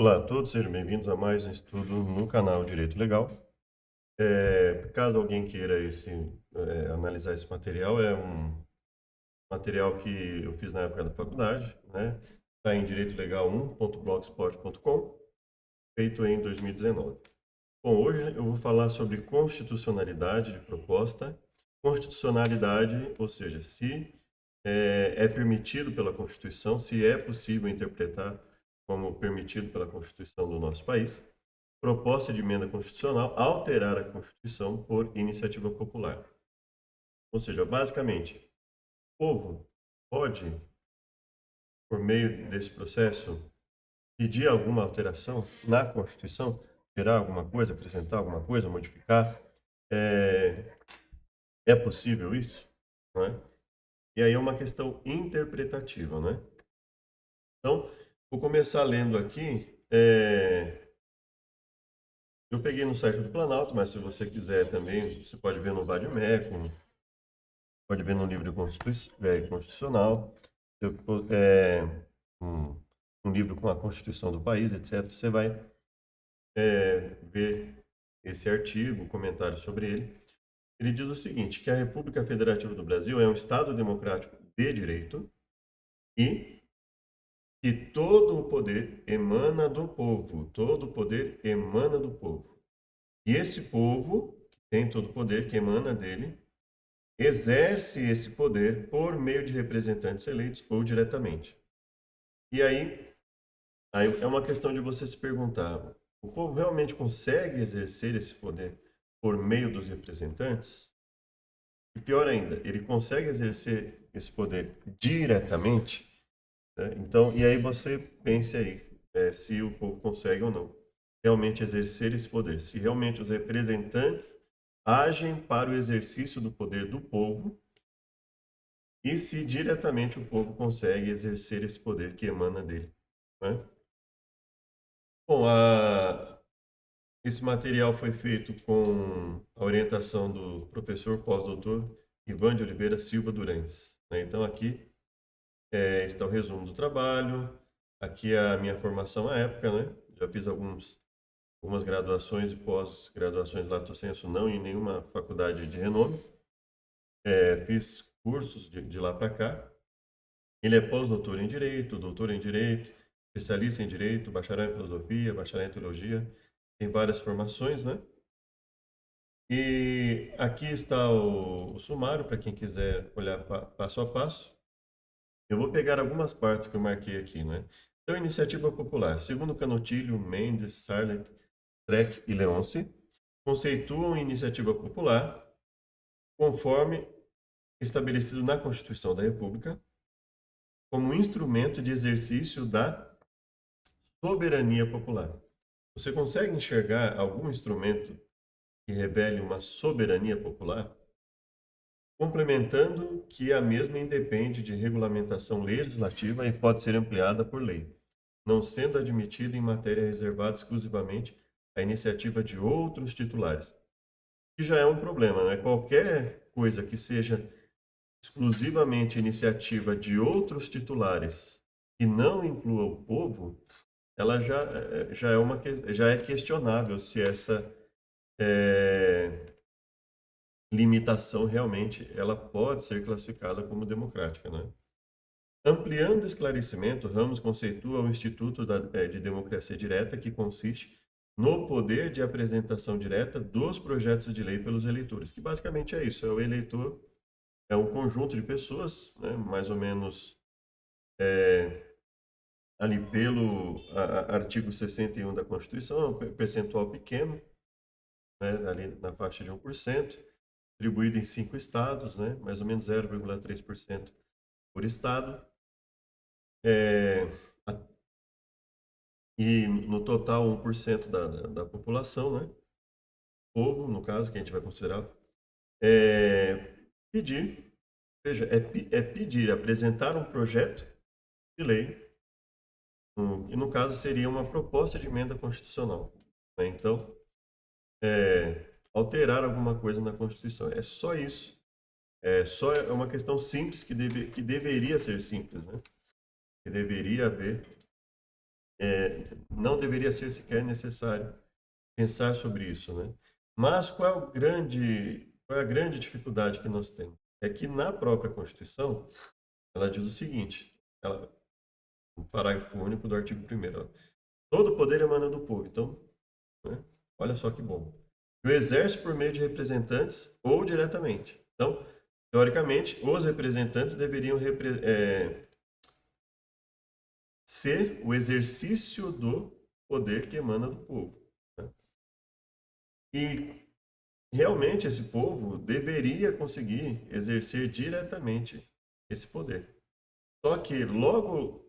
Olá a todos, sejam bem-vindos a mais um estudo no canal Direito Legal. Caso alguém queira analisar esse material, é um material que eu fiz na época da faculdade, né? Está em direitolegal1.blogspot.com, feito em 2019. Bom, hoje eu vou falar sobre constitucionalidade de proposta. Constitucionalidade, ou seja, se é permitido pela Constituição, se é possível interpretar como permitido pela Constituição do nosso país, proposta de emenda constitucional alterar a Constituição por iniciativa popular. Ou seja, basicamente, o povo pode, por meio desse processo, pedir alguma alteração na Constituição, tirar alguma coisa, acrescentar alguma coisa, modificar. É, é possível isso? Não é? E aí é uma questão interpretativa, né? Então, vou começar lendo aqui. Eu peguei no site do Planalto, mas se você quiser também, você pode ver no Vademécum, pode ver no livro constitucional, é, um, um livro com a Constituição do país, etc. Você vai ver esse artigo, comentário sobre ele. Ele diz o seguinte, que a República Federativa do Brasil é um Estado democrático de direito e que todo o poder emana do povo, todo o poder emana do povo. E esse povo, que tem todo o poder, que emana dele, exerce esse poder por meio de representantes eleitos ou diretamente. E aí é uma questão de você se perguntar: o povo realmente consegue exercer esse poder por meio dos representantes? E pior ainda, ele consegue exercer esse poder diretamente? Né? Então, e aí você pense aí, se o povo consegue ou não realmente exercer esse poder, se realmente os representantes agem para o exercício do poder do povo e se diretamente o povo consegue exercer esse poder que emana dele, né? Bom, esse material foi feito com a orientação do professor pós-doutor Ivan de Oliveira Silva Durães, né? Então aqui está o resumo do trabalho, aqui é a minha formação à época, né? Já fiz algumas graduações e pós-graduações lato sensu, não em nenhuma faculdade de renome. Fiz cursos de lá para cá. Ele é pós-doutor em Direito, doutor em Direito, especialista em Direito, bacharel em Filosofia, bacharel em Teologia, tem várias formações, né? E aqui está o sumário para quem quiser olhar passo a passo. Eu vou pegar algumas partes que eu marquei aqui, né? Então, iniciativa popular. Segundo Canotilho, Mendes, Sarlet, Treck e Leonce, conceituam iniciativa popular conforme estabelecido na Constituição da República como instrumento de exercício da soberania popular. Você consegue enxergar algum instrumento que revele uma soberania popular? Complementando que a mesma independe de regulamentação legislativa e pode ser ampliada por lei, não sendo admitida em matéria reservada exclusivamente à iniciativa de outros titulares. Que já é um problema, né? Qualquer coisa que seja exclusivamente iniciativa de outros titulares e não inclua o povo, ela já é questionável se essa eh, limitação realmente ela pode ser classificada como democrática, né? Ampliando o esclarecimento, Ramos conceitua o Instituto de Democracia Direta, que consiste no poder de apresentação direta dos projetos de lei pelos eleitores, que basicamente é isso, é o eleitor, é um conjunto de pessoas, né, mais ou menos ali pelo artigo 61 da Constituição, é um percentual pequeno, né, ali na faixa de 1%, distribuído em 5 estados, né, mais ou menos 0,3% por estado, é, a- e no total 1% da população, né, povo, no caso, que a gente vai considerar, é, pedir, veja, é pedir, apresentar um projeto de lei, que no caso seria uma proposta de emenda constitucional, né? Então, alterar alguma coisa na Constituição. É só isso. É uma questão simples que deveria ser simples, né? Que deveria haver não deveria ser sequer necessário pensar sobre isso, né? Mas qual é a grande dificuldade que nós temos? É que na própria Constituição, ela diz o seguinte, o parágrafo único do artigo 1º, todo poder emana do povo. Então, né, olha só que bom. O exerce por meio de representantes ou diretamente. Então, teoricamente, os representantes deveriam ser o exercício do poder que emana do povo, né? E realmente esse povo deveria conseguir exercer diretamente esse poder. Só que logo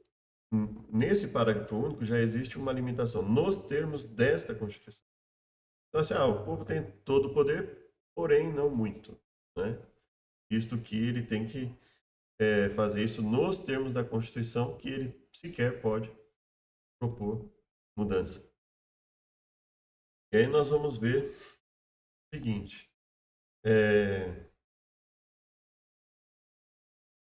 nesse parágrafo único já existe uma limitação nos termos desta Constituição. Então, assim, o povo tem todo o poder, porém não muito, né? Visto que ele tem que fazer isso nos termos da Constituição, que ele sequer pode propor mudança. E aí nós vamos ver o seguinte.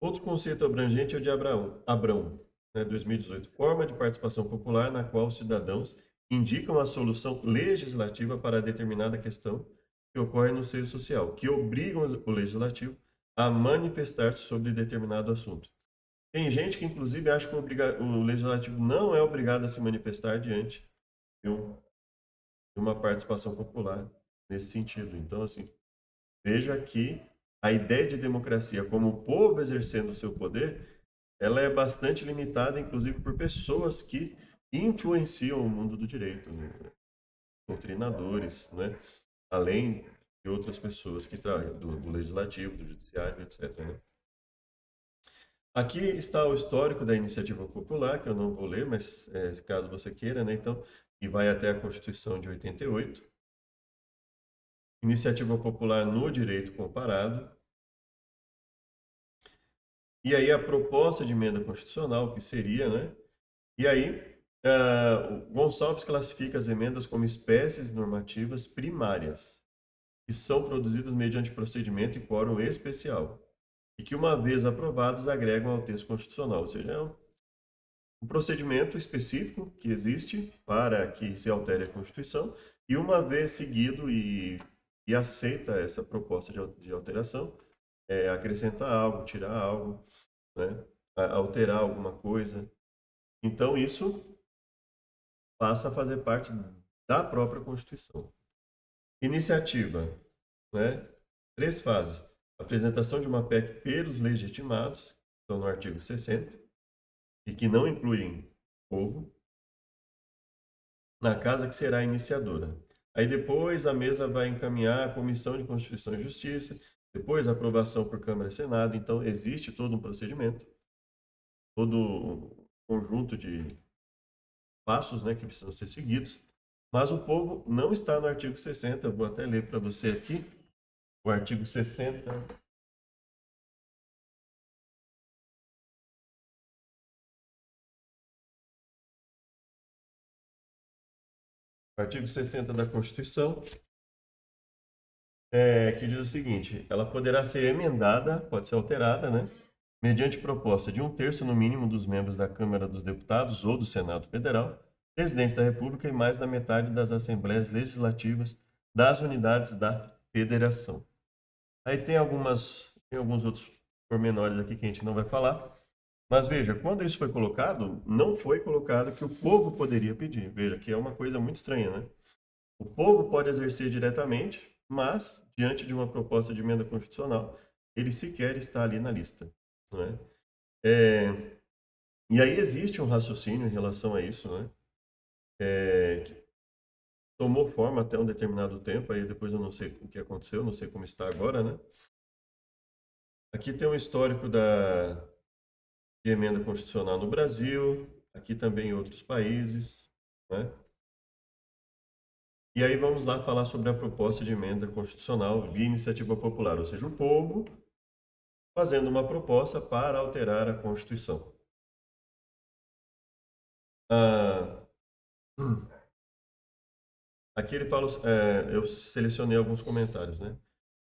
Outro conceito abrangente é o de Abrão, né, 2018. Forma de participação popular na qual os cidadãos indicam a solução legislativa para determinada questão que ocorre no seio social, que obrigam o legislativo a manifestar-se sobre determinado assunto. Tem gente que, inclusive, acha que o legislativo não é obrigado a se manifestar diante de, de uma participação popular nesse sentido. Então, assim, veja que a ideia de democracia como o povo exercendo o seu poder, ela é bastante limitada, inclusive por pessoas que influenciam o mundo do direito, né? Doutrinadores, né? Além de outras pessoas que trabalham do legislativo, do judiciário, etc., né? Aqui está o histórico da iniciativa popular, que eu não vou ler, mas caso você queira, né? Então, e vai até a Constituição de 88. Iniciativa popular no direito comparado. E aí a proposta de emenda constitucional, que seria, né? E aí, o Gonçalves classifica as emendas como espécies normativas primárias, que são produzidas mediante procedimento e quórum especial, e que, uma vez aprovadas, agregam ao texto constitucional, ou seja, é um procedimento específico que existe para que se altere a Constituição, e uma vez seguido e aceita essa proposta de alteração, acrescentar algo, tirar algo, né? Alterar alguma coisa. Então, isso passa a fazer parte da própria Constituição. Iniciativa, né? 3 fases. Apresentação de uma PEC pelos legitimados, que estão no artigo 60, e que não incluem povo, na casa que será iniciadora. Aí depois a mesa vai encaminhar a Comissão de Constituição e Justiça, depois a aprovação por Câmara e Senado. Então, existe todo um procedimento, todo um conjunto de passos, né, que precisam ser seguidos. Mas o povo não está no artigo 60. Eu vou até ler para você aqui. O artigo 60. O artigo 60 da Constituição, que diz o seguinte: ela poderá ser emendada, pode ser alterada, né, mediante proposta de 1/3 no mínimo dos membros da Câmara dos Deputados ou do Senado Federal, presidente da República e mais da metade das assembleias legislativas das unidades da Federação. Aí tem alguns outros pormenores aqui que a gente não vai falar. Mas veja, quando isso foi colocado, não foi colocado que o povo poderia pedir. Veja, que é uma coisa muito estranha, né? O povo pode exercer diretamente, mas, diante de uma proposta de emenda constitucional, ele sequer está ali na lista, não é? E aí existe um raciocínio em relação a isso, né? Que tomou forma até um determinado tempo, aí depois eu não sei o que aconteceu, não sei como está agora, né? Aqui tem um histórico de emenda constitucional no Brasil, aqui também em outros países, né? E aí vamos lá falar sobre a proposta de emenda constitucional via iniciativa popular, ou seja, o povo fazendo uma proposta para alterar a Constituição. Ah, aqui ele fala, eu selecionei alguns comentários, né?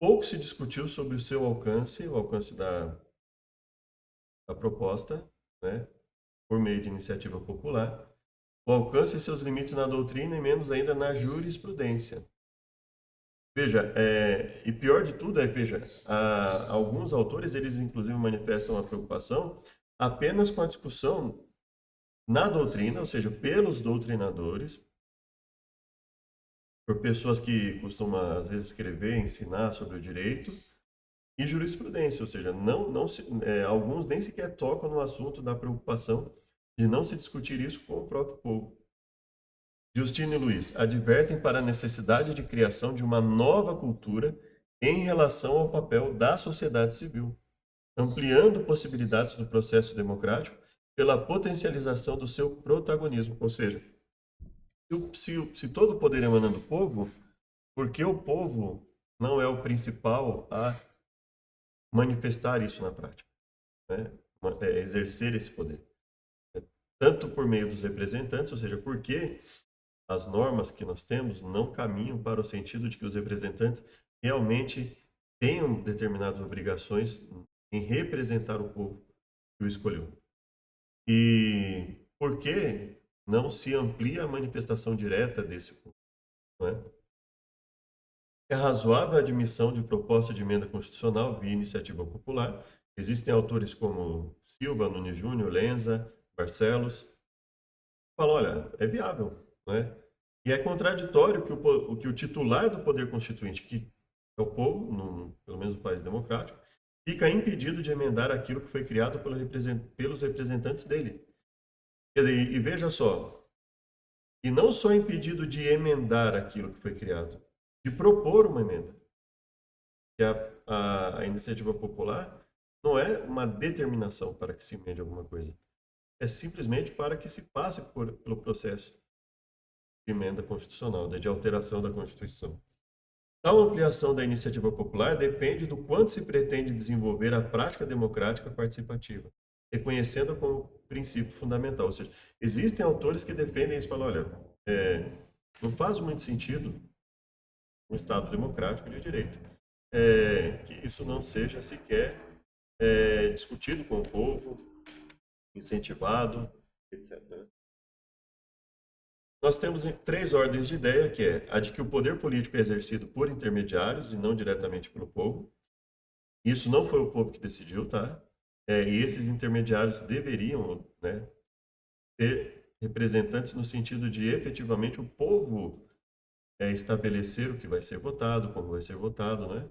Pouco se discutiu sobre o seu alcance, o alcance da proposta, né? Por meio de iniciativa popular. o alcance e seus limites na doutrina e menos ainda na jurisprudência. Veja, e pior de tudo veja, alguns autores, eles inclusive manifestam uma preocupação apenas com a discussão na doutrina, ou seja, pelos doutrinadores, por pessoas que costumam, às vezes, escrever, ensinar sobre o direito, e jurisprudência, ou seja, alguns nem sequer tocam no assunto da preocupação de não se discutir isso com o próprio povo. Justino e Luiz advertem para a necessidade de criação de uma nova cultura em relação ao papel da sociedade civil, ampliando possibilidades do processo democrático pela potencialização do seu protagonismo. Ou seja, se todo o poder emana do povo, por que o povo não é o principal a manifestar isso na prática, né? Exercer esse poder? Tanto por meio dos representantes, ou seja, por que as normas que nós temos não caminham para o sentido de que os representantes realmente tenham determinadas obrigações em representar o povo que o escolheu. E por que não se amplia a manifestação direta desse povo? Não é? É razoável a admissão de proposta de emenda constitucional via iniciativa popular. Existem autores como Silva, Nunes Júnior, Lenza, Barcelos, que falam, olha, é viável, não é? E é contraditório que o titular do poder constituinte, que é o povo, pelo menos no país democrático, fica impedido de emendar aquilo que foi criado pelos representantes dele. E veja só, e não só impedido de emendar aquilo que foi criado, de propor uma emenda. Que a iniciativa popular não é uma determinação para que se emende alguma coisa, é simplesmente para que se passe pelo processo de emenda constitucional, de alteração da Constituição. Tal ampliação da iniciativa popular depende do quanto se pretende desenvolver a prática democrática participativa, reconhecendo-a como princípio fundamental. Ou seja, existem autores que defendem isso e falam, olha, não faz muito sentido um Estado democrático de direito que isso não seja sequer discutido com o povo, incentivado, etc. Nós temos três ordens de ideia, que é a de que o poder político é exercido por intermediários e não diretamente pelo povo. Isso não foi o povo que decidiu, tá? E esses intermediários deveriam, né, ser representantes no sentido de efetivamente o povo estabelecer o que vai ser votado, como vai ser votado, né?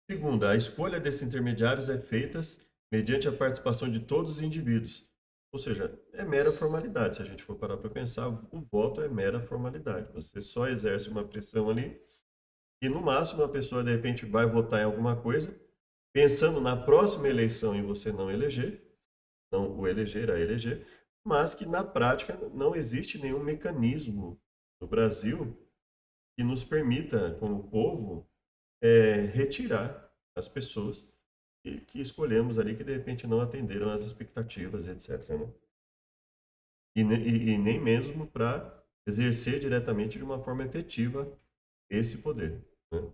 Segunda, a escolha desses intermediários é feita mediante a participação de todos os indivíduos. Ou seja, é mera formalidade. Se a gente for parar para pensar, o voto é mera formalidade. Você só exerce uma pressão ali e, no máximo, a pessoa, de repente, vai votar em alguma coisa, pensando na próxima eleição em você não eleger, não o eleger, a eleger, mas que, na prática, não existe nenhum mecanismo no Brasil que nos permita, como povo, retirar as pessoas que escolhemos ali, que de repente não atenderam às expectativas, etc. Né? E nem mesmo para exercer diretamente de uma forma efetiva esse poder. Né?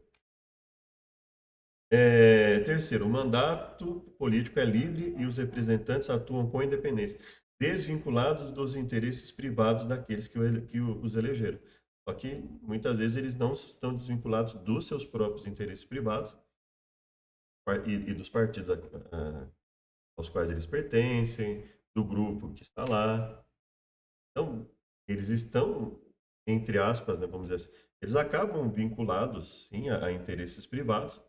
Terceiro, o mandato político é livre e os representantes atuam com independência, desvinculados dos interesses privados daqueles que os elegeram. Só que muitas vezes eles não estão desvinculados dos seus próprios interesses privados e dos partidos aos quais eles pertencem, do grupo que está lá. Então, eles estão, entre aspas, né, vamos dizer assim, eles acabam vinculados, sim, a interesses privados.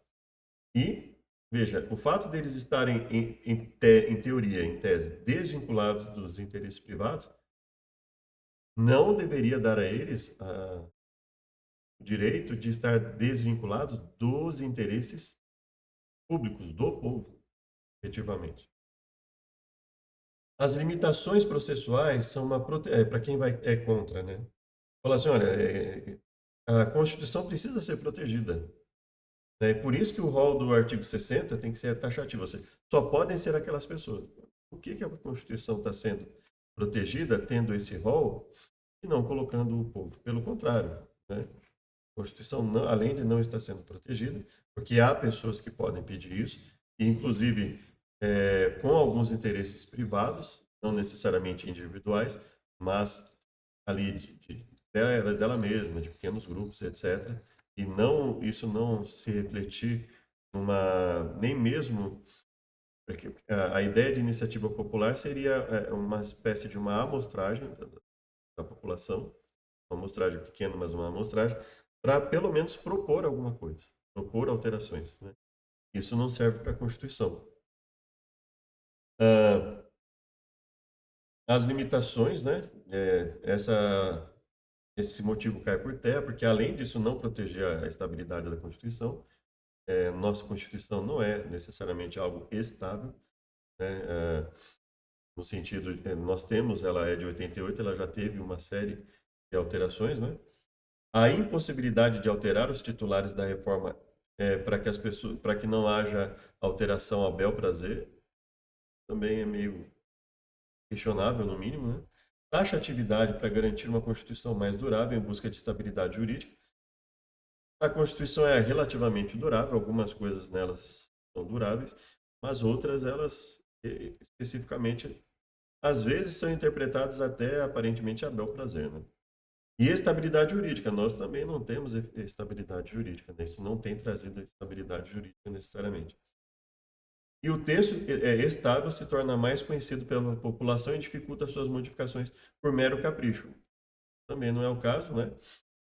E, veja, o fato deles estarem, em teoria, em tese, desvinculados dos interesses privados, não deveria dar a eles o direito de estar desvinculados dos interesses públicos, do povo, efetivamente. As limitações processuais são para quem é contra, né? Fala assim, olha, a Constituição precisa ser protegida. Né? Por isso que o rol do artigo 60 tem que ser taxativo. Ou seja, só podem ser aquelas pessoas. Por que a Constituição está sendo protegida, tendo esse rol, e não colocando o povo? Pelo contrário, né? A Constituição, não, além de não estar sendo protegida, porque há pessoas que podem pedir isso, e inclusive com alguns interesses privados, não necessariamente individuais, mas ali dela mesma, de pequenos grupos, etc. E não, isso não se refletir nem mesmo, porque a ideia de iniciativa popular seria uma espécie de uma amostragem da população, uma amostragem pequena, mas uma amostragem, para pelo menos propor alguma coisa, propor alterações, né? Isso não serve para a Constituição. Ah, as limitações, né? Esse motivo cai por terra, porque além disso não proteger a estabilidade da Constituição, nossa Constituição não é necessariamente algo estável, né? No sentido, nós temos, ela é de 88, ela já teve uma série de alterações, né? A impossibilidade de alterar os titulares da reforma para que as pessoas, para que não haja alteração a bel prazer, também é meio questionável, no mínimo, né? Taxatividade para garantir uma Constituição mais durável em busca de estabilidade jurídica. A Constituição é relativamente durável, algumas coisas nelas são duráveis, mas outras, elas especificamente, às vezes são interpretadas até aparentemente a bel prazer, né? E estabilidade jurídica, nós também não temos estabilidade jurídica, né? Isso não tem trazido estabilidade jurídica necessariamente. E o texto estável se torna mais conhecido pela população e dificulta suas modificações por mero capricho. Também não é o caso, né?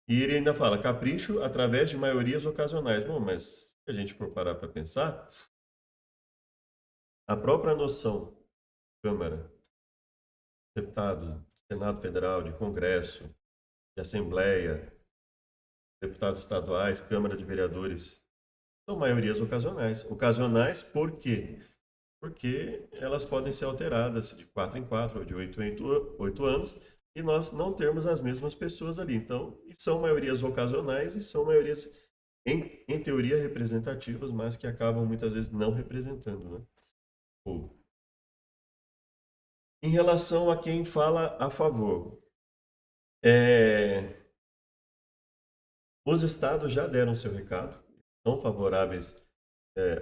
E ele ainda fala capricho através de maiorias ocasionais. Bom, mas se a gente for parar para pensar, a própria noção Câmara, deputados, Senado Federal, de Congresso, de Assembleia, deputados estaduais, Câmara de Vereadores, são maiorias ocasionais. Ocasionais por quê? Porque elas podem ser alteradas de 4 em 4 ou de 8 em 8 anos e nós não termos as mesmas pessoas ali. Então, e são maiorias ocasionais e são maiorias, em teoria, representativas, mas que acabam muitas vezes não representando, né, o povo. Em relação a quem fala a favor, é, os estados já deram seu recado, são favoráveis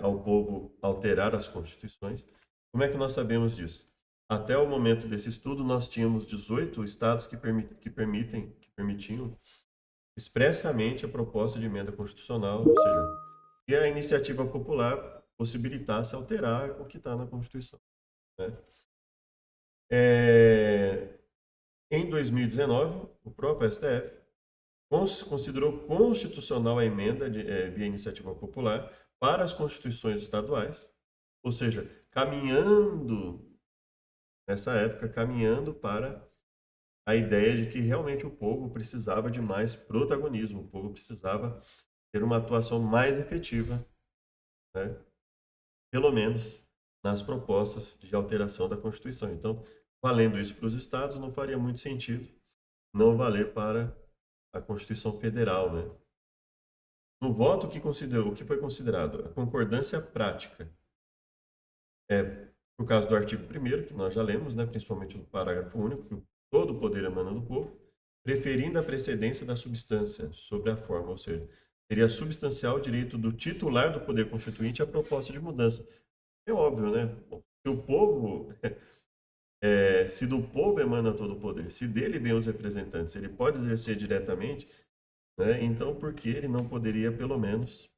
ao povo alterar as constituições. Como é que nós sabemos disso? Até o momento desse estudo, nós tínhamos 18 estados que permitiam expressamente a proposta de emenda constitucional, ou seja, que a iniciativa popular possibilitasse alterar o que está na Constituição, né? Em 2019, o próprio STF considerou constitucional a emenda via iniciativa popular para as constituições estaduais, ou seja, nessa época, caminhando para a ideia de que realmente o povo precisava de mais protagonismo, o povo precisava ter uma atuação mais efetiva, né? Pelo menos nas propostas de alteração da Constituição. Então, valendo isso para os estados, não faria muito sentido não valer para a Constituição Federal, né? No voto, o que foi considerado? A concordância prática. Por causa do artigo 1º, que nós já lemos, né, principalmente no parágrafo único, que todo o poder emana do povo, preferindo a precedência da substância sobre a forma, ou seja, seria substancial o direito do titular do poder constituinte à proposta de mudança. É óbvio, né? Se o povo, se do povo emana todo o poder, se dele vem os representantes, ele pode exercer diretamente, né? Então, por que ele não poderia, pelo menos,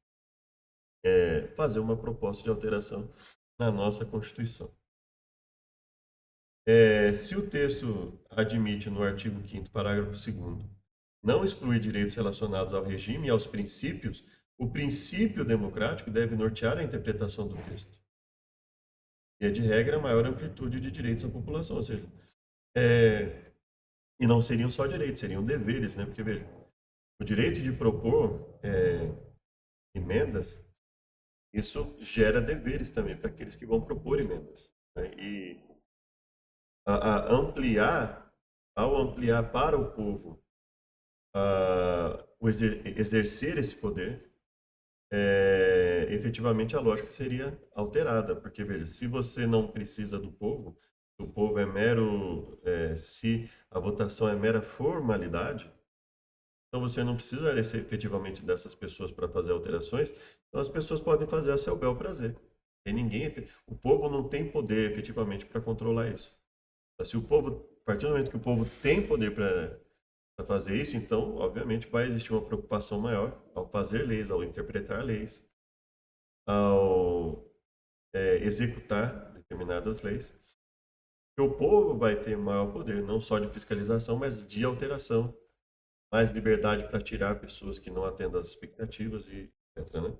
fazer uma proposta de alteração na nossa Constituição? Se o texto admite no artigo 5º, parágrafo 2º, não excluir direitos relacionados ao regime e aos princípios, o princípio democrático deve nortear a interpretação do texto. E é de regra a maior amplitude de direitos à população, ou seja, e não seriam só direitos, seriam deveres, né? Porque, veja, o direito de propor emendas, isso gera deveres também para aqueles que vão propor emendas, né? E ao ampliar para o povo exercer esse poder, efetivamente a lógica seria alterada, porque veja, se você não precisa do povo, o povo é mero, se a votação é mera formalidade, então você não precisa efetivamente dessas pessoas para fazer alterações, então as pessoas podem fazer a seu bel prazer. O povo não tem poder efetivamente para controlar isso. Se o povo, a partir do momento que o povo tem poder para fazer isso, então, obviamente, vai existir uma preocupação maior ao fazer leis, ao interpretar leis, ao executar determinadas leis. Que o povo vai ter maior poder, não só de fiscalização, mas de alteração, mais liberdade para tirar pessoas que não atendam às expectativas e etc, né?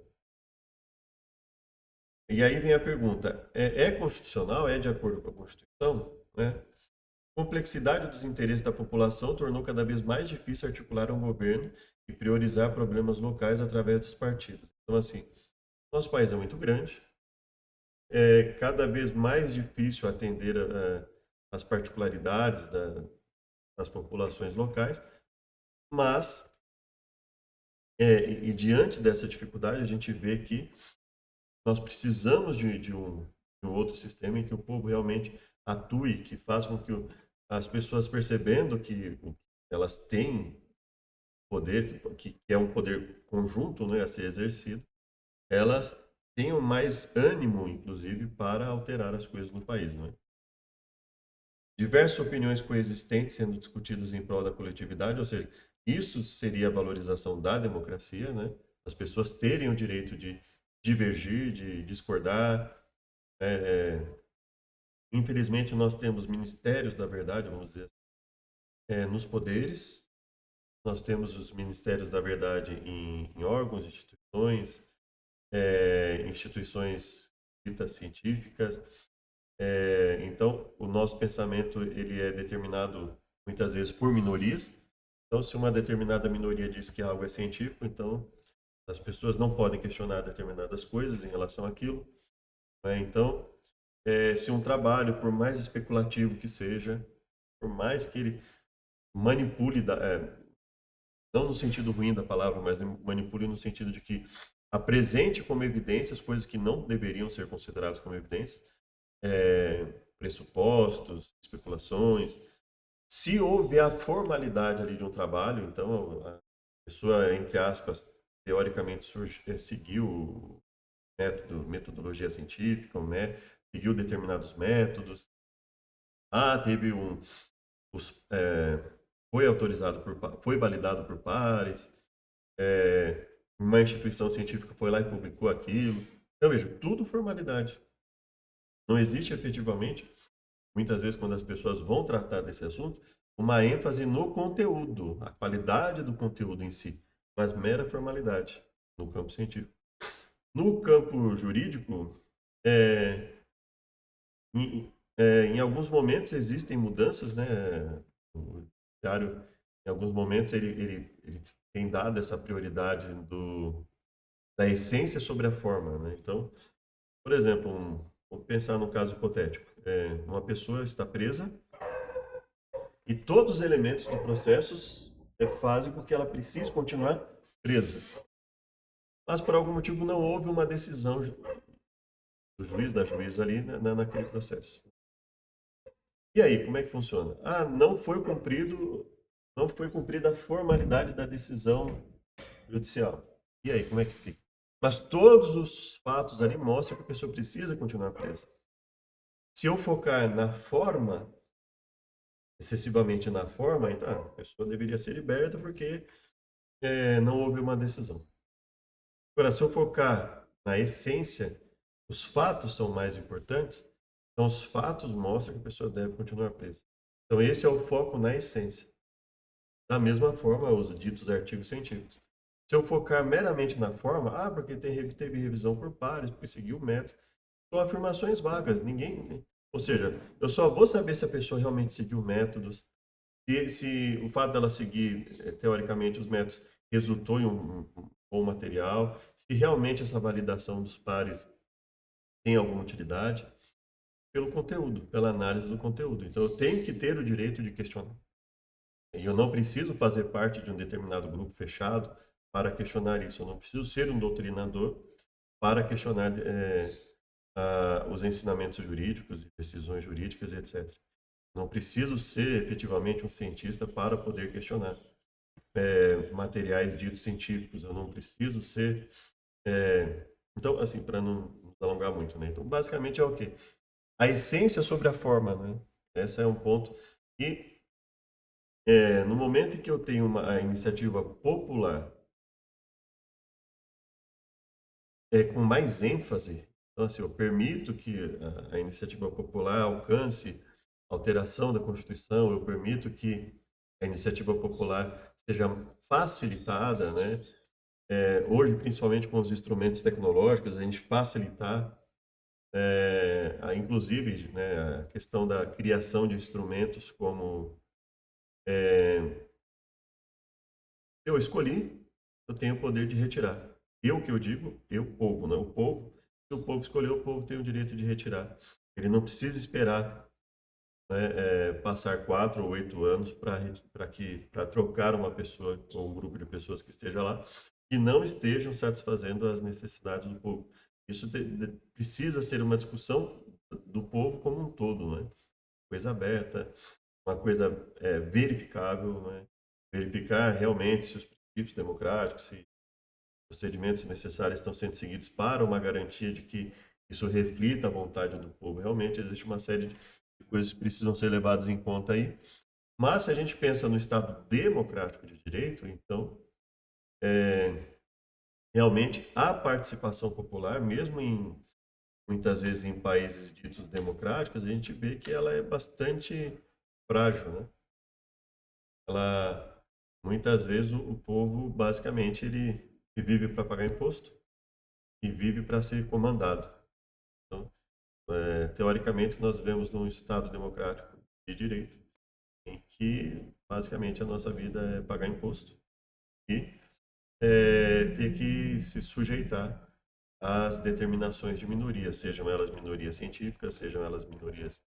E aí vem a pergunta: é constitucional? É de acordo com a Constituição? Né? A complexidade dos interesses da população tornou cada vez mais difícil articular um governo e priorizar problemas locais através dos partidos. Então, assim, nosso país é muito grande, é cada vez mais difícil atender as particularidades das populações locais, mas, e diante dessa dificuldade, a gente vê que nós precisamos de um outro sistema em que o povo realmente atue, que faça com que as pessoas percebendo que elas têm poder, que é um poder conjunto, né, a ser exercido, elas tenham mais ânimo, inclusive, para alterar as coisas no país, né? Diversas opiniões coexistentes sendo discutidas em prol da coletividade, ou seja, isso seria a valorização da democracia, né? As pessoas terem o direito de divergir, de discordar. Infelizmente, nós temos ministérios da verdade, vamos dizer assim, nos poderes. Nós temos os ministérios da verdade em órgãos, instituições, instituições ditas científicas. Então, o nosso pensamento ele é determinado muitas vezes por minorias. Então, se uma determinada minoria diz que algo é científico, então as pessoas não podem questionar determinadas coisas em relação àquilo, né? Então, se um trabalho, por mais especulativo que seja, por mais que ele manipule, não no sentido ruim da palavra, mas manipule no sentido de que apresente como evidências coisas que não deveriam ser consideradas como evidências, pressupostos, especulações. Se houve a formalidade ali de um trabalho, então a pessoa, entre aspas, teoricamente seguiu o metodologia científica, né? Seguiu determinados métodos. Teve os, foi autorizado foi validado por pares, uma instituição científica foi lá e publicou aquilo. Então, veja, tudo formalidade. Não existe efetivamente, muitas vezes, quando as pessoas vão tratar desse assunto, uma ênfase no conteúdo, a qualidade do conteúdo em si, mas mera formalidade no campo científico. No campo jurídico, é, em alguns momentos existem mudanças, né? O judiciário, em alguns momentos, ele tem dado essa prioridade da essência sobre a forma, né? Então, por exemplo, vamos pensar num caso hipotético. Uma pessoa está presa e todos os elementos do processo fazem com que ela precise continuar presa. Mas, por algum motivo, não houve uma decisão do juiz, da juíza ali, né, naquele processo. E aí, como é que funciona? Não foi cumprida a formalidade da decisão judicial. E aí, como é que fica? Mas todos os fatos ali mostram que a pessoa precisa continuar presa. Se eu focar na forma, excessivamente na forma, então a pessoa deveria ser liberta porque não houve uma decisão. Agora, se eu focar na essência, os fatos são mais importantes, então os fatos mostram que a pessoa deve continuar presa. Então esse é o foco na essência. Da mesma forma, os ditos artigos científicos. Se eu focar meramente na forma, porque teve revisão por pares, porque seguiu o método, são afirmações vagas, ninguém. Ou seja, eu só vou saber se a pessoa realmente seguiu métodos, se o fato dela seguir, teoricamente, os métodos resultou em um bom material, se realmente essa validação dos pares tem alguma utilidade, pelo conteúdo, pela análise do conteúdo. Então, eu tenho que ter o direito de questionar. E eu não preciso fazer parte de um determinado grupo fechado para questionar isso. Eu não preciso ser um doutrinador para questionar os ensinamentos jurídicos, decisões jurídicas, etc. Não preciso ser efetivamente um cientista para poder questionar materiais ditos científicos. Eu não preciso ser. Então, assim, para não nos alongar muito, né? Então, basicamente é o quê? A essência sobre a forma, né? Esse é um ponto. E no momento em que eu tenho a iniciativa popular com mais ênfase, então assim, eu permito que a iniciativa popular alcance alteração da Constituição, eu permito que a iniciativa popular seja facilitada, né? Hoje, principalmente com os instrumentos tecnológicos, a gente facilitar, inclusive, né, a questão da criação de instrumentos como eu escolhi, eu tenho o poder de retirar. Eu que eu digo, eu, povo, não o povo. Se o povo escolheu, o povo tem o direito de retirar. Ele não precisa esperar, né, passar 4 ou 8 anos para trocar uma pessoa ou um grupo de pessoas que esteja lá que não estejam satisfazendo as necessidades do povo. Isso precisa ser uma discussão do povo como um todo, né? Coisa aberta, uma coisa verificável, né? Verificar realmente se os princípios democráticos, se os procedimentos necessários estão sendo seguidos para uma garantia de que isso reflita a vontade do povo. Realmente existe uma série de coisas que precisam ser levadas em conta aí. Mas se a gente pensa no Estado democrático de direito, então realmente a participação popular, mesmo em muitas vezes em países ditos democráticos, a gente vê que ela é bastante frágil, né? Ela muitas vezes o povo basicamente ele vive para pagar imposto e vive para ser comandado. Então, teoricamente nós vivemos num estado democrático de direito em que basicamente a nossa vida é pagar imposto e ter que se sujeitar às determinações de minorias, sejam elas minorias científicas, sejam elas minorias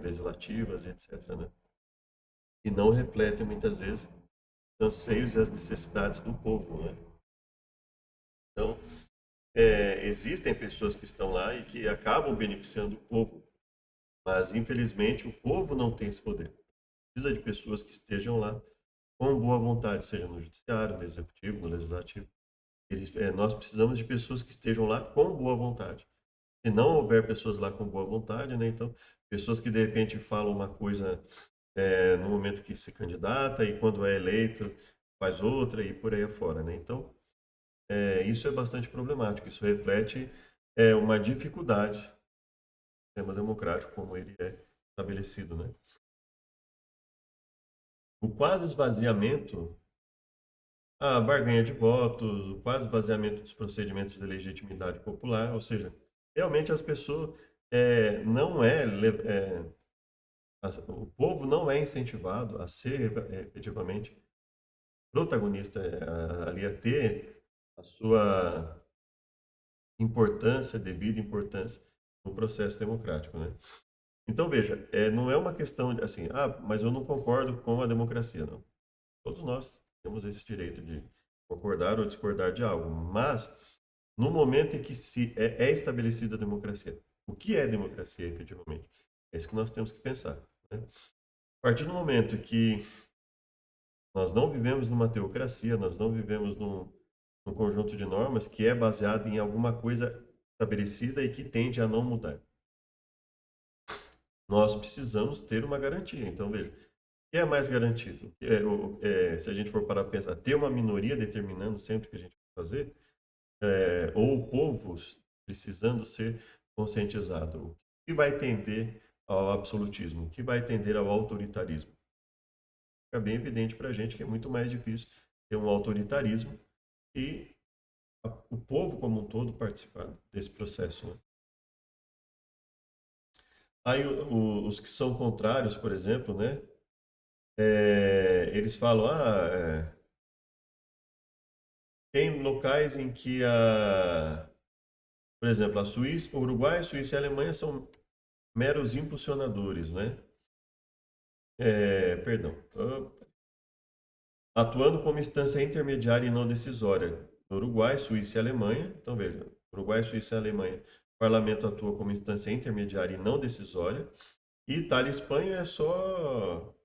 legislativas, etc., né? E não refletem muitas vezes os anseios e as necessidades do povo, né? Então, existem pessoas que estão lá e que acabam beneficiando o povo, mas infelizmente o povo não tem esse poder. Precisa de pessoas que estejam lá com boa vontade, seja no judiciário, no executivo, no legislativo. Nós precisamos de pessoas que estejam lá com boa vontade. Se não houver pessoas lá com boa vontade, né, então pessoas que de repente falam uma coisa no momento que se candidata e quando é eleito faz outra e por aí afora, né? Então isso é bastante problemático. Isso reflete uma dificuldade do sistema democrático como ele é estabelecido, né? O quase esvaziamento, a barganha de votos, o quase esvaziamento dos procedimentos de legitimidade popular, ou seja, realmente as pessoas não o povo não é incentivado a ser efetivamente protagonista, ali a ter a sua importância, devida importância no processo democrático, né? Então, veja, não é uma questão de assim, mas eu não concordo com a democracia, não. Todos nós temos esse direito de concordar ou discordar de algo, mas no momento em que é estabelecida a democracia, o que é democracia efetivamente? É isso que nós temos que pensar, né? A partir do momento que nós não vivemos numa teocracia, nós não vivemos num conjunto de normas que é baseado em alguma coisa estabelecida e que tende a não mudar. Nós precisamos ter uma garantia. Então, veja, o que é mais garantido? Se a gente for parar para pensar, ter uma minoria determinando sempre o que a gente vai fazer, ou povos precisando ser conscientizados, o que vai tender ao absolutismo, o que vai tender ao autoritarismo. Fica bem evidente para a gente que é muito mais difícil ter um autoritarismo e o povo como um todo participar desse processo, né? Aí os que são contrários, por exemplo, né? Eles falam, tem locais em que por exemplo, a Suíça, o Uruguai, a Suíça e a Alemanha são meros impulsionadores, né? Perdão. Atuando como instância intermediária e não decisória. No Uruguai, Suíça e Alemanha, então veja, Uruguai, Suíça e Alemanha, o parlamento atua como instância intermediária e não decisória. E Itália e Espanha é só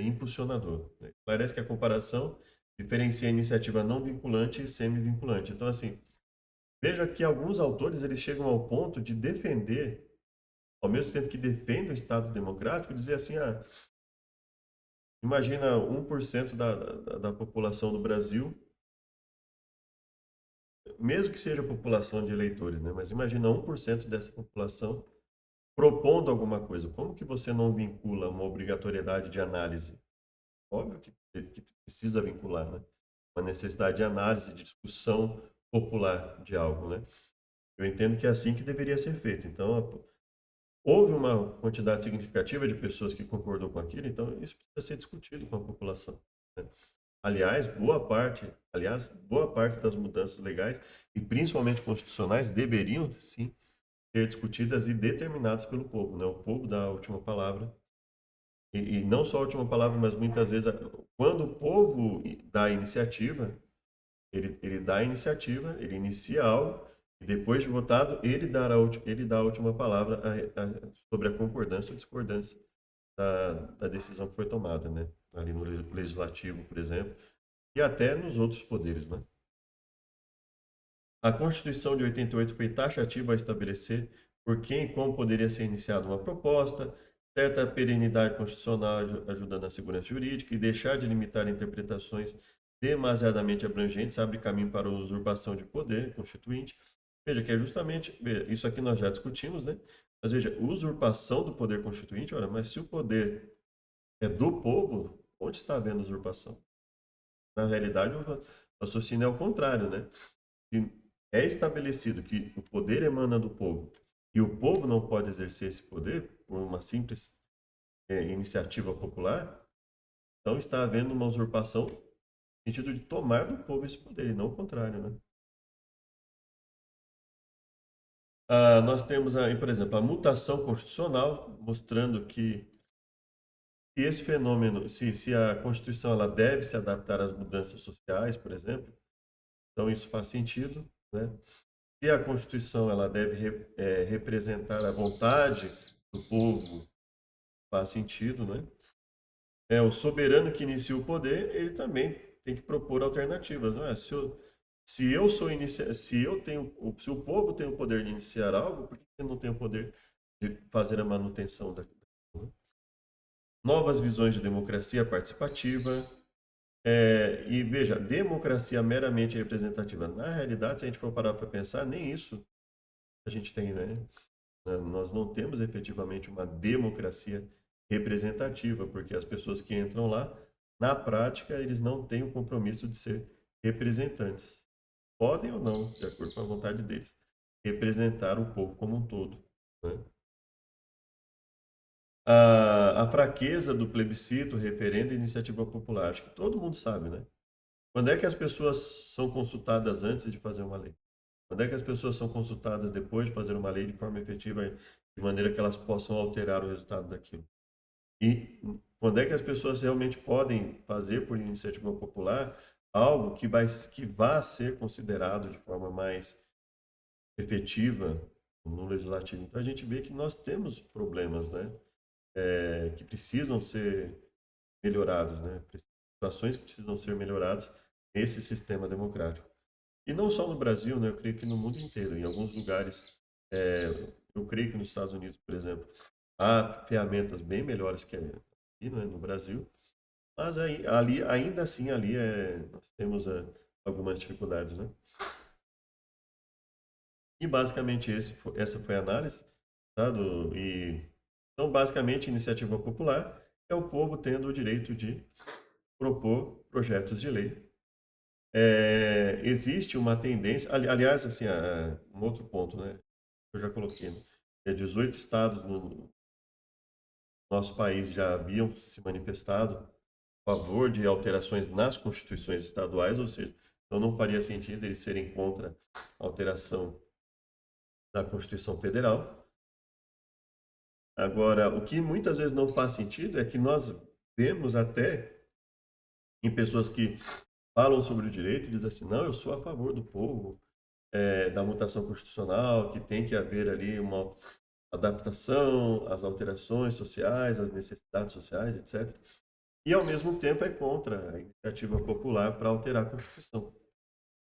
impulsionador, né? Parece que a comparação diferencia a iniciativa não vinculante e semi-vinculante. Então, assim, veja que alguns autores eles chegam ao ponto de defender ao mesmo tempo que defende o Estado democrático, dizer assim, imagina 1% da população do Brasil, mesmo que seja a população de eleitores, né? Mas imagina 1% dessa população propondo alguma coisa. Como que você não vincula uma obrigatoriedade de análise? Óbvio que precisa vincular, né? Uma necessidade de análise, de discussão popular de algo, né? Eu entendo que é assim que deveria ser feito. Então, houve uma quantidade significativa de pessoas que concordou com aquilo, então isso precisa ser discutido com a população, né? Boa parte das mudanças legais e principalmente constitucionais deveriam, sim, ser discutidas e determinadas pelo povo, né? O povo dá a última palavra. E não só a última palavra, mas muitas vezes, quando o povo dá a iniciativa, ele dá a iniciativa, ele inicia algo, e depois de votado, ele dá a última palavra sobre a concordância ou discordância da decisão que foi tomada, né? Ali no legislativo, por exemplo, e até nos outros poderes, né? A Constituição de 88 foi taxativa a estabelecer por quem e como poderia ser iniciada uma proposta, certa perenidade constitucional ajudando a segurança jurídica e deixar de limitar interpretações demasiadamente abrangentes abre caminho para a usurpação de poder constituinte. Veja que é justamente, isso aqui nós já discutimos, né? Mas veja, usurpação do poder constituinte, ora, mas se o poder é do povo, onde está havendo usurpação? Na realidade, o raciocínio é o contrário, né? Se é estabelecido que o poder emana do povo e o povo não pode exercer esse poder por uma simples iniciativa popular, então está havendo uma usurpação no sentido de tomar do povo esse poder e não o contrário, né? Nós temos aí, por exemplo, a mutação constitucional, mostrando que esse fenômeno, se a Constituição ela deve se adaptar às mudanças sociais, por exemplo, então isso faz sentido, né? Se a Constituição ela deve representar a vontade do povo, faz sentido, né? O soberano que inicia o poder, ele também tem que propor alternativas, não é? Se eu sou se eu tenho, se o povo tem o poder de iniciar algo, por que eu não tenho o poder de fazer a manutenção daquilo, né? Novas visões de democracia participativa, e veja, democracia meramente representativa. Na realidade, se a gente for parar para pensar, nem isso a gente tem, né? Nós não temos efetivamente uma democracia representativa, porque as pessoas que entram lá, na prática, eles não têm o compromisso de ser representantes. Podem ou não, de acordo com a vontade deles, representar o povo como um todo, né? A fraqueza do plebiscito, referendo e iniciativa popular, acho que todo mundo sabe, né? Quando é que as pessoas são consultadas antes de fazer uma lei? Quando é que as pessoas são consultadas depois de fazer uma lei de forma efetiva, de maneira que elas possam alterar o resultado daquilo? E quando é que as pessoas realmente podem fazer por iniciativa popular algo que vá ser considerado de forma mais efetiva no legislativo? Então a gente vê que nós temos problemas, né? Que precisam ser melhorados, né? Situações que precisam ser melhoradas nesse sistema democrático. E não só no Brasil, né? Eu creio que no mundo inteiro, em alguns lugares, eu creio que nos Estados Unidos, por exemplo, há ferramentas bem melhores que aqui, né, no Brasil, mas ali, ainda assim, ali nós temos algumas dificuldades, né? E basicamente essa foi a análise, tá? Então, basicamente, iniciativa popular é o povo tendo o direito de propor projetos de lei. Existe uma tendência, aliás, assim, um outro ponto, né? Eu já coloquei, né? 18 estados no nosso país já haviam se manifestado a favor de alterações nas constituições estaduais, ou seja, então não faria sentido eles serem contra a alteração da Constituição Federal. Agora, o que muitas vezes não faz sentido é que nós vemos até em pessoas que falam sobre o direito e dizem assim, não, eu sou a favor do povo, da mutação constitucional, que tem que haver ali uma adaptação às alterações sociais, às necessidades sociais, etc. E, ao mesmo tempo, é contra a iniciativa popular para alterar a Constituição.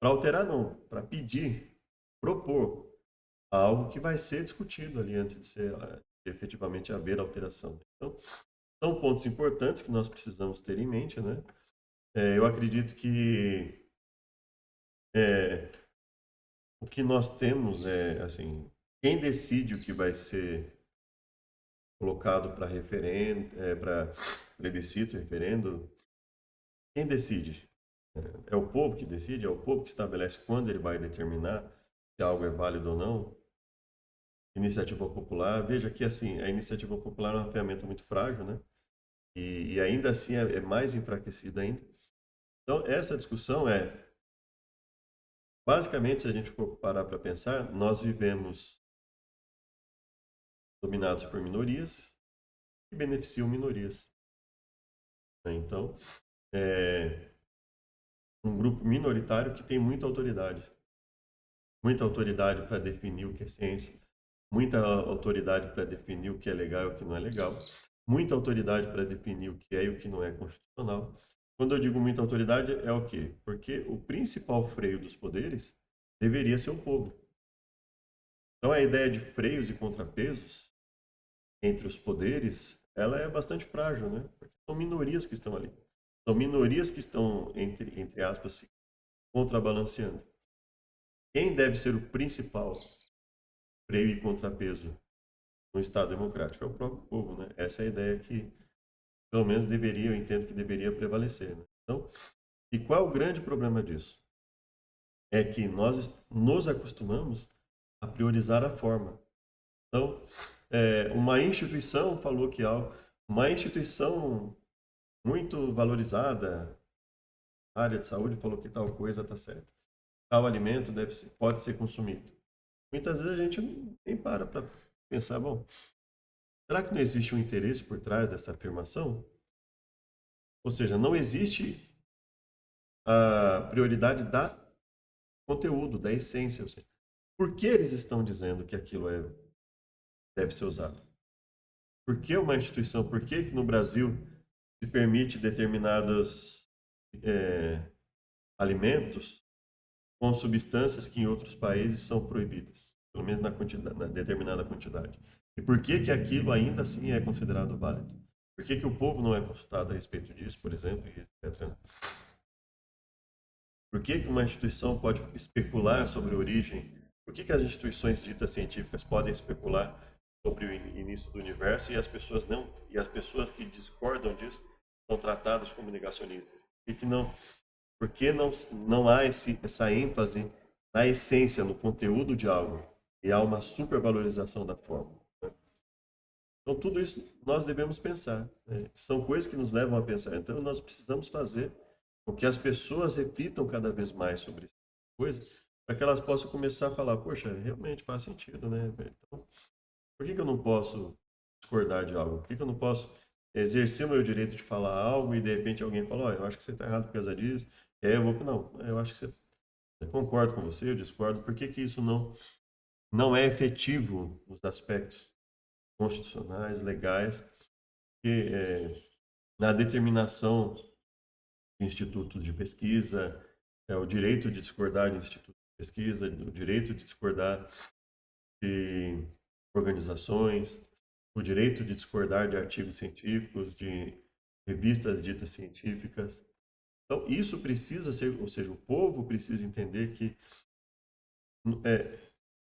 Para alterar, não, para pedir, propor algo que vai ser discutido ali antes de ser efetivamente haver alteração. Então, são pontos importantes que nós precisamos ter em mente, né? Eu acredito que é, o que nós temos é, assim, quem decide o que vai ser colocado para referendo, para plebiscito, referendo, quem decide? É o povo que decide? É o povo que estabelece quando ele vai determinar se algo é válido ou não? Iniciativa popular, veja que assim, a iniciativa popular é uma ferramenta muito frágil, né? E ainda assim é mais enfraquecida ainda. Então, essa discussão basicamente, se a gente for parar para pensar, nós vivemos dominados por minorias que beneficiam minorias, né? Então, é um grupo minoritário que tem muita autoridade para definir o que é ciência, muita autoridade para definir o que é legal e o que não é legal, muita autoridade para definir o que é e o que não é constitucional. Quando eu digo muita autoridade, é o quê? Porque o principal freio dos poderes deveria ser o povo. Então, a ideia de freios e contrapesos entre os poderes, ela é bastante frágil, né? Porque são minorias que estão ali. São minorias que estão, entre aspas, se contrabalanceando. Quem deve ser o principal freio e contrapeso no Estado democrático? É o próprio povo, né? Essa é a ideia que, pelo menos, eu entendo que deveria prevalecer, né? Então, e qual é o grande problema disso? É que nós nos acostumamos a priorizar a forma. Então, uma instituição falou que algo, uma instituição muito valorizada, a área de saúde falou que tal coisa está certa, tal alimento pode ser consumido. Muitas vezes a gente nem para pensar, bom, será que não existe um interesse por trás dessa afirmação? Ou seja, não existe a prioridade da conteúdo, da essência. Ou seja, por que eles estão dizendo que aquilo deve ser usado? Por que uma instituição, por que no Brasil se permite determinados alimentos com substâncias que em outros países são proibidas, pelo menos na determinada quantidade? E por que aquilo ainda assim é considerado válido? Por que o povo não é consultado a respeito disso, por exemplo, e etc. Por que uma instituição pode especular sobre a origem? Por que as instituições ditas científicas podem especular sobre o início do universo e as pessoas não, e as pessoas que discordam disso são tratadas como negacionistas? Por que não há essa ênfase na essência, no conteúdo de algo, e há uma supervalorização da forma, né? Então, tudo isso nós devemos pensar, né? São coisas que nos levam a pensar. Então, nós precisamos fazer com que as pessoas reflitam cada vez mais sobre essa coisa, para que elas possam começar a falar, poxa, realmente faz sentido, né? Então, por que eu não posso discordar de algo? Por que eu não posso exercer o meu direito de falar algo e de repente alguém fala, eu acho que você está errado por causa disso. Não, eu acho que eu concordo com você, eu discordo. Por que isso não é efetivo nos aspectos constitucionais, legais, que na determinação de institutos de pesquisa, o direito de discordar de institutos de pesquisa, o direito de discordar de organizações, o direito de discordar de artigos científicos, de revistas ditas científicas. Então, isso precisa ser, ou seja, o povo precisa entender que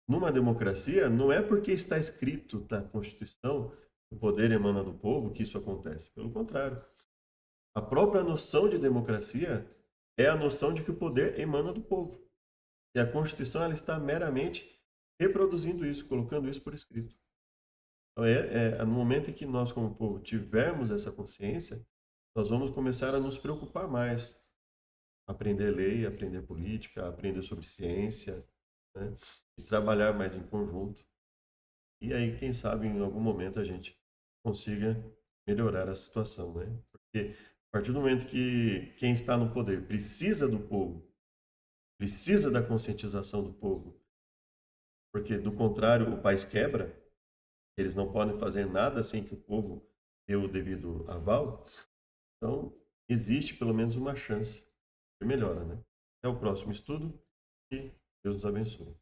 numa democracia não é porque está escrito na Constituição que o poder emana do povo que isso acontece. Pelo contrário, a própria noção de democracia é a noção de que o poder emana do povo. E a Constituição ela está meramente reproduzindo isso, colocando isso por escrito. Então, no momento em que nós, como povo, tivermos essa consciência, nós vamos começar a nos preocupar mais. Aprender lei, aprender política, aprender sobre ciência, né? E trabalhar mais em conjunto. E aí, quem sabe, em algum momento a gente consiga melhorar a situação, né? Porque a partir do momento que quem está no poder precisa do povo, precisa da conscientização do povo, porque do contrário o país quebra, eles não podem fazer nada sem que o povo dê o devido aval, então existe pelo menos uma chance de melhora, né? Até o próximo estudo e Deus nos abençoe.